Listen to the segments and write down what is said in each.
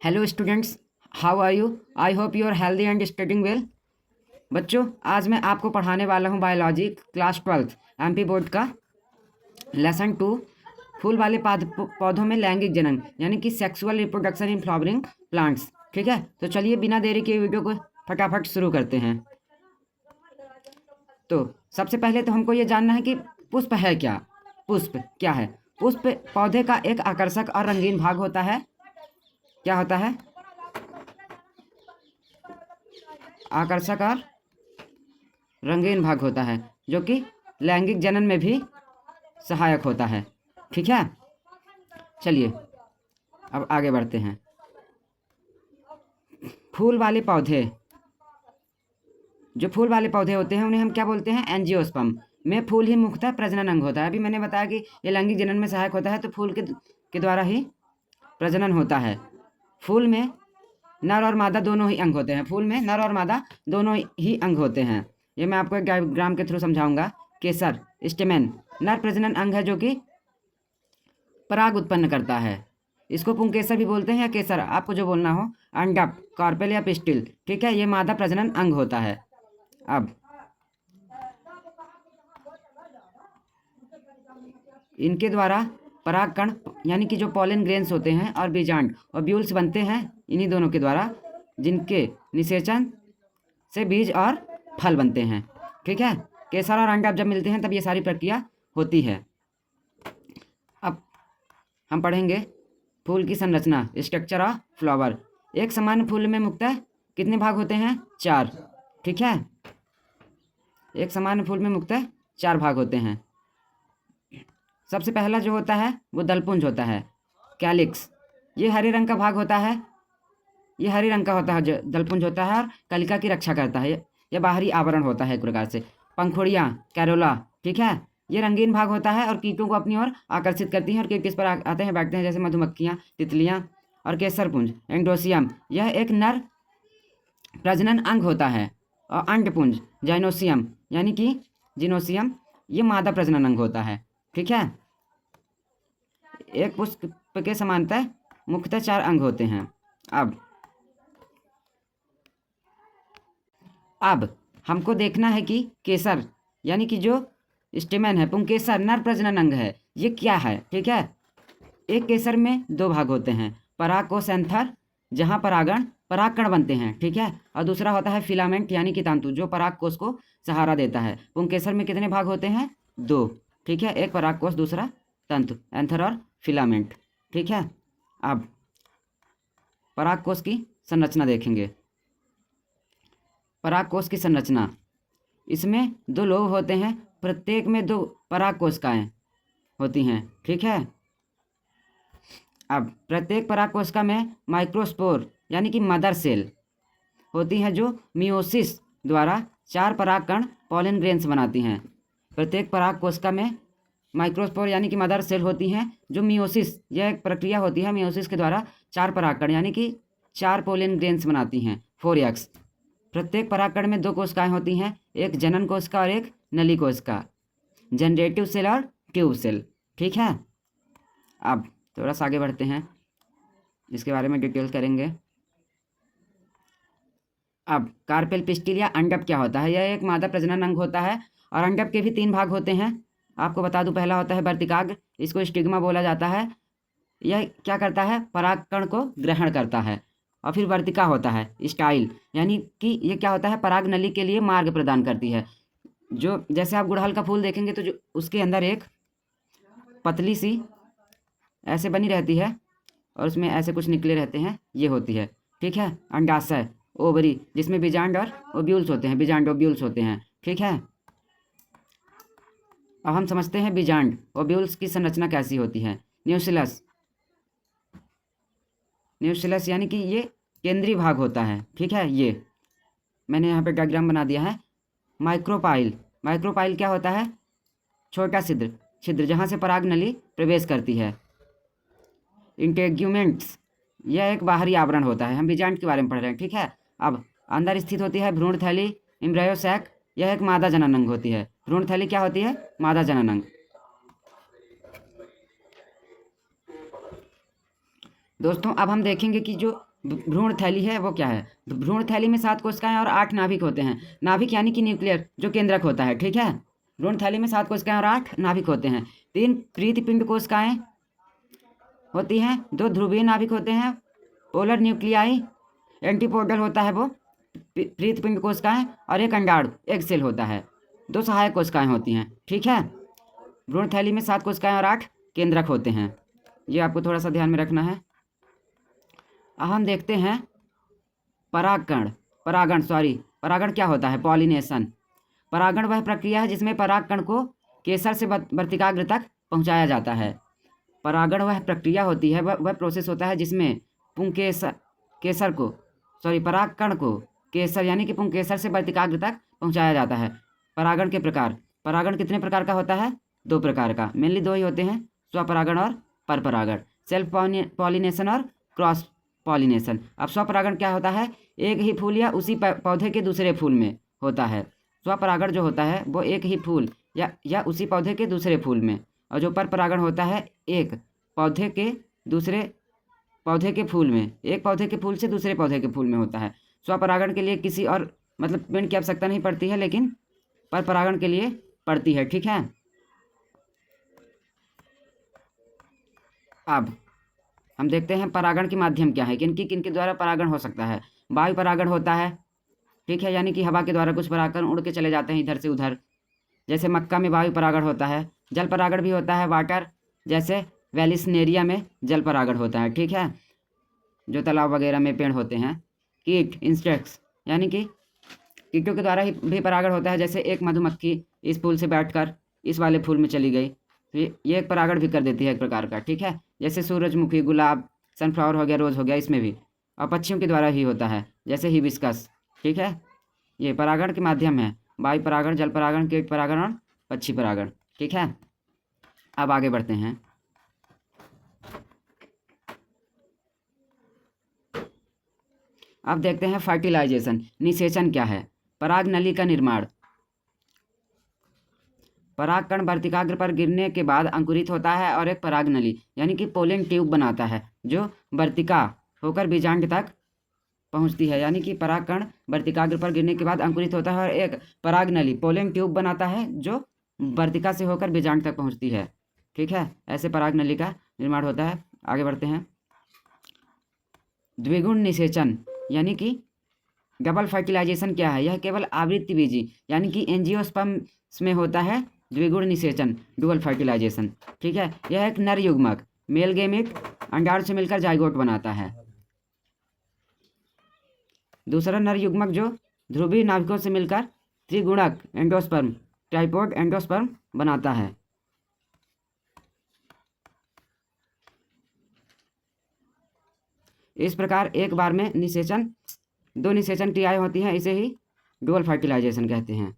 Hello students, how are you? I hope you are healthy and studying well. बच्चों, आज मैं आपको पढ़ाने वाला हूँ बायोलॉजी क्लास 12 एमपी बोर्ड का लेसन 2 फूल वाले पौधों में लैंगिक जनन यानी कि sexual reproduction in flowering plants. ठीक है, तो चलिए बिना देरी के वीडियो को फटाफट शुरू करते हैं। तो सबसे पहले तो हमको ये जानना है कि पुष्प है क्या। पुष्प क्या है? पुष्प पौधे का एक आकर्षक और रंगीन भाग होता है। क्या होता है? आकर्षक और रंगीन भाग होता है जो कि लैंगिक जनन में भी सहायक होता है। ठीक है, चलिए अब आगे बढ़ते हैं। फूल वाले पौधे, जो फूल वाले पौधे होते हैं उन्हें हम क्या बोलते हैं? एंजियोस्पर्म। में फूल ही मुख्यतः प्रजनन अंग होता है। अभी मैंने बताया कि ये लैंगिक जनन में सहायक होता है, तो फूल के द्वारा ही प्रजनन होता है। फूल में नर और मादा दोनों ही अंग होते हैं। फूल में नर और मादा दोनों ही अंग होते हैं। ये मैं आपको एक डायग्राम के थ्रू समझाऊंगा। केसर स्टेमेन नर प्रजनन अंग है जो कि पराग उत्पन्न करता है। इसको पुंकेसर भी बोलते हैं या केसर, आपको जो बोलना हो। अंडप, कार्पेल या पिस्टिल, ठीक है, ये मादा प्रजनन अंग होता है। अब इनके द्वारा परागकण यानी कि जो पॉलन ग्रेन्स होते हैं और बीजांड और ब्यूल्स बनते हैं इन्हीं दोनों के द्वारा, जिनके निषेचन से बीज और फल बनते हैं। ठीक है, केसर और अंडा जब मिलते हैं तब ये सारी प्रक्रिया होती है। अब हम पढ़ेंगे फूल की संरचना, स्ट्रक्चर ऑफ फ्लावर। एक सामान्य फूल में मुख्यतः कितने भाग होते हैं? 4। ठीक है, एक सामान्य फूल में मुख्यतः 4 भाग होते हैं। सबसे पहला जो होता है वो दलपुंज होता है, कैलिक्स। ये हरे रंग का भाग होता है। ये हरे रंग का होता है जो दलपुंज होता है, और कलिका की रक्षा करता है। यह बाहरी आवरण होता है एक प्रकार से। पंखुड़ियाँ, कैरोला, ठीक है, ये रंगीन भाग होता है और कीटों को अपनी ओर आकर्षित करती हैं और कीट किस पर आते हैं? बैठते हैं, जैसे मधुमक्खियाँ, तितलियाँ। और केसरपुंज एंडोसियम, यह एक नर प्रजनन अंग होता है। और अंडपुंज जाइनोसियम यानी कि जिनोसियम, ये मादा प्रजनन अंग होता है। ठीक है, एक पुष्प के समानतः मुख्यतः 4 अंग होते हैं। अब हमको देखना है कि केसर यानी कि जो स्टेमेन है, पुंकेसर नर प्रजनन अंग है, ये क्या है? ठीक है, एक केसर में 2 भाग होते हैं, परागकोश एंथर जहाँ परागकण बनते हैं। ठीक है, और दूसरा होता है फिलामेंट यानी कि तंतु, जो परागकोश को सहारा देता है। पुंकेसर में कितने भाग होते हैं? 2। ठीक है, एक परागकोश, दूसरा तंतु, एंथर और फिलामेंट। ठीक है, अब परागकोश की संरचना देखेंगे। परागकोश की संरचना, इसमें 2 लोब होते हैं, प्रत्येक में 2 पराग कोशिकाएं होती हैं। ठीक है, अब प्रत्येक पराग कोशिका में माइक्रोस्पोर यानी कि मदर सेल होती हैं, जो मियोसिस द्वारा 4 परागकण पॉलन ग्रेन्स बनाती हैं। प्रत्येक पराग कोशिका में माइक्रोस्पोर यानी कि मदर सेल होती हैं, जो मियोसिस, यह एक प्रक्रिया होती है, मियोसिस के द्वारा 4 परागकण यानी कि 4 पोलन ग्रेन्स बनाती हैं, 4 प्रत्येक परागकण में 2 कोशिकाएं होती हैं, एक जनन कोशिका और एक नली कोशिका, जनरेटिव सेल और ट्यूब सेल। ठीक है, अब थोड़ा सा आगे बढ़ते हैं, इसके बारे में डिटेल करेंगे। अब कार्पेल, पिस्टिल या अंडप क्या होता है? यह एक मादा प्रजनन अंग होता है और अंडप के भी 3 भाग होते हैं। आपको बता दूं, पहला होता है वर्तिकाग्र, इसको स्टिग्मा बोला जाता है। यह क्या करता है? परागकण को ग्रहण करता है। और फिर वर्तिका होता है स्टाइल, यानी कि ये क्या होता है? पराग नली के लिए मार्ग प्रदान करती है। जो जैसे आप गुड़हल का फूल देखेंगे तो जो उसके अंदर एक पतली सी ऐसे बनी रहती है और उसमें ऐसे कुछ निकले रहते हैं, ये होती है। ठीक है, अंडाशय, ओवरी, जिसमें बीजांड और ओव्यूल्स होते हैं, बीजांड ओव्यूल्स होते हैं। ठीक है, अब हम समझते हैं बीजांड ओव्यूल्स की संरचना कैसी होती है। न्यूसिलस, न्यूसिलस यानी कि ये केंद्रीय भाग होता है। ठीक है, ये मैंने यहाँ पे डायग्राम बना दिया है। माइक्रोपाइल, माइक्रोपाइल क्या होता है? छोटा छिद्र, छिद्र जहाँ से पराग नली प्रवेश करती है। इंटेग्यूमेंट्स, यह एक बाहरी आवरण होता है। हम बीजांड के बारे में पढ़ रहे हैं। ठीक है, अब अंदर स्थित होती है भ्रूण थैली, एम्ब्रायो सैक, यह एक मादा जनन अंग होती है। भ्रूण थैली क्या होती है? मादा जनन अंग। दोस्तों, अब हम देखेंगे कि जो भ्रूण थैली है वो क्या है? भ्रूण थैली में 7 कोशिकाएं और 8 नाभिक होते हैं। नाभिक यानी कि न्यूक्लियर जो केंद्रक होता है, ठीक है। भ्रूण थैली में 7 कोशिकाएं और 8 नाभिक होते हैं। 3 प्रीतिपिंड कोशिकाएं होती हैं, 2 ध्रुवीय नाभिक होते हैं, पोलर न्यूक्लियाई, एंटीपोडल होता है वो प्रीतपिंड कोशिकाएं, और एक अंडाणु एक सेल होता है। 2 सहायक कोशिकाएं होती हैं, ठीक है। भ्रूण थैली में 7 कोशिकाएं और 8 केंद्रक होते हैं, ये आपको थोड़ा सा ध्यान में रखना है। अब हम देखते हैं परागण क्या होता है? पॉलिनेशन। परागण वह प्रक्रिया है जिसमें परागकण को केसर से वर्तिकाग्र तक पहुंचाया जाता है। परागण वह प्रक्रिया होती है, वह प्रोसेस होता है जिसमें परागकण को केसर यानी कि पुंकेसर से वर्तिकाग्र तक पहुंचाया जाता है। परागण के प्रकार। परागण कितने प्रकार का होता है? 2 प्रकार का, मेनली 2 ही होते हैं, स्वपरागण और परपरागण। सेल्फ पॉलिनेशन और क्रॉस पॉलिनेशन। अब स्वपरागण क्या होता है? एक ही फूल या उसी पौधे के दूसरे फूल में होता है। स्वपरागण जो होता है वो एक ही फूल या उसी पौधे के दूसरे फूल में, और जो परपरागण होता है एक पौधे के दूसरे पौधे के फूल में, एक पौधे के फूल से दूसरे पौधे के फूल में होता है। स्वपरागण के लिए किसी और पेड़ की आवश्यकता नहीं पड़ती है, लेकिन परपरागण के लिए पड़ती है, ठीक है। अब हम देखते हैं परागण के माध्यम क्या है, किनके द्वारा परागण हो सकता है। वायु परागण होता है, ठीक है, यानी कि हवा के द्वारा कुछ परागकण उड़ के चले जाते हैं इधर से उधर, जैसे मक्का में वायु परागण होता है। जल परागण भी होता है, वाटर जैसे वेलिस्नेरिया में जल परागण होता है, ठीक है, जो तालाब वगैरह में पेड़ होते हैं। कीट इंसेक्ट्स यानी कि कीटों के द्वारा ही भी परागण होता है, जैसे एक मधुमक्खी इस फूल से बैठकर इस वाले फूल में चली गई, तो ये एक परागण भी कर देती है एक प्रकार का, ठीक है। जैसे सूरजमुखी, गुलाब, सनफ्लावर हो गया, रोज़ हो गया, इसमें भी। और पक्षियों के द्वारा ही होता है, जैसे हिबिस्कस, ठीक है। ये परागण के माध्यम है, वायु परागण, जल परागण, कीट परागण और पक्षी परागण, ठीक है। अब आगे बढ़ते हैं। अब देखते हैं फर्टिलाइजेशन, निषेचन क्या है। पराग नली का निर्माण। परागकण वर्तिकाग्र पर गिरने के बाद अंकुरित होता है और एक पराग नली यानी कि पोलन ट्यूब बनाता है, जो वर्तिका होकर बीजांड तक पहुंचती है। यानी कि परागकण वर्तिकाग्र पर गिरने के बाद अंकुरित होता है और एक पराग नली पोलन ट्यूब बनाता है, जो वर्तिका से होकर बीजांड तक पहुंचती है, ठीक है। ऐसे पराग नली का निर्माण होता है। आगे बढ़ते हैं। द्विगुण निषेचन यानी कि डबल फर्टिलाइजेशन क्या है? यह केवल आवृत्ति बीजी यानी कि एंजियोस्पर्म्स में होता है द्विगुण निषेचन, डुअल फर्टिलाइजेशन, ठीक है। यह एक नर युग्मक मेल गेमेट अंडाणु से मिलकर जाइगोट बनाता है। दूसरा नर युग्मक जो ध्रुवीय नाभिकों से मिलकर त्रिगुणक एंडोस्पर्म ट्राइपॉड एंडोस्पर्म बनाता है। इस प्रकार एक बार में निषेचन 2 निषेचन क्रियाएं होती हैं, इसे ही डुअल फर्टिलाइजेशन कहते हैं।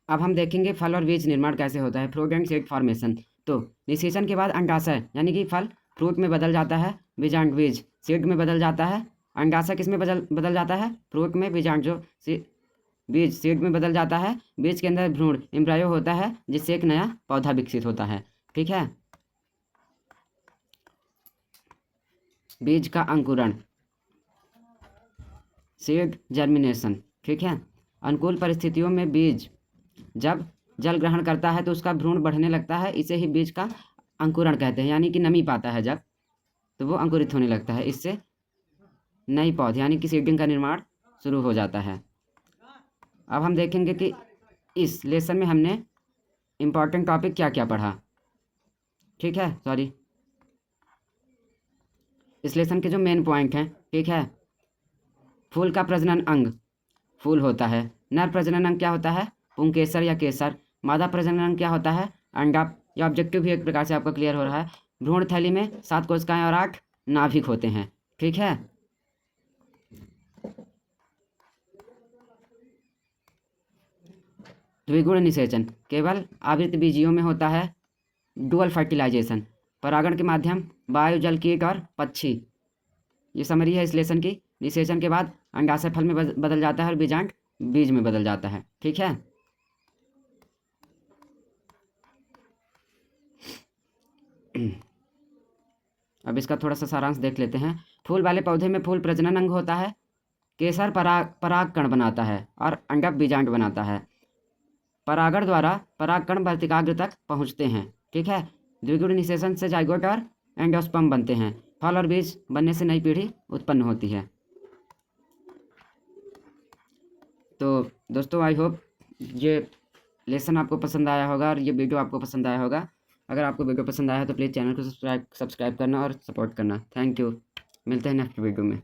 अब हम देखेंगे फल और बीज निर्माण कैसे होता है, फ्रूट एंड सीड फॉर्मेशन। तो निषेचन के बाद अंडाशय यानी कि फल फ्रूट में बदल जाता है, बीजांड बीज सीड में बदल जाता है, अंडाशय किस में बदल जाता है? फ्रूट में, बीजांड जो बीज सीड में बदल जाता है, बीज के अंदर भ्रूण एम्ब्रायो होता है, जिससे एक नया पौधा विकसित होता है, ठीक है। बीज का अंकुरण, सीड जर्मिनेशन, ठीक है। अनुकूल परिस्थितियों में बीज जब जल ग्रहण करता है तो उसका भ्रूण बढ़ने लगता है, इसे ही बीज का अंकुरण कहते हैं। यानी कि नमी पाता है जब, तो वो अंकुरित होने लगता है, इससे नई पौध यानी कि सीडिंग का निर्माण शुरू हो जाता है। अब हम देखेंगे कि इस लेसन में हमने इम्पॉर्टेंट टॉपिक क्या क्या पढ़ा, ठीक है। इस लेसन के जो मेन पॉइंट हैं, ठीक है। फूल का प्रजनन अंग फूल होता है। नर प्रजनन अंग क्या होता है? पुंकेसर या केसर। मादा प्रजनन अंग क्या होता है? अंडा। यह ऑब्जेक्टिव भी एक प्रकार से आपका क्लियर हो रहा है। भ्रूण थैली में 7 कोशिकाएं और 8 नाभिक होते हैं, ठीक है। द्विगुण निषेचन केवल आवृत बीजियों में होता है। डुअल फर्टिलाइजेशन परागण के माध्यम वायु, जल, कीट और पक्षी। ये समरी है इस लेसन की। निषेचन के बाद अंडाशय फल में बदल जाता है और बीजांड बीज में बदल जाता है, ठीक है। अब इसका थोड़ा सा सारांश देख लेते हैं। फूल वाले पौधे में फूल प्रजनन अंग होता है, केसर परागकण बनाता है और अंडक बीजांड बनाता है। परागण द्वारा परागकण वर्तिकाग्र तक पहुँचते हैं, ठीक है। द्विगुण निषेचन से जाइगोट और एंडोस्पर्म बनते हैं। फल और बीज बनने से नई पीढ़ी उत्पन्न होती है। तो दोस्तों आई होप ये लेसन आपको पसंद आया होगा और ये वीडियो आपको पसंद आया होगा। अगर आपको वीडियो पसंद आया है तो प्लीज़ चैनल को सब्सक्राइब करना और सपोर्ट करना। Thank you. मिलते हैं नेक्स्ट वीडियो में।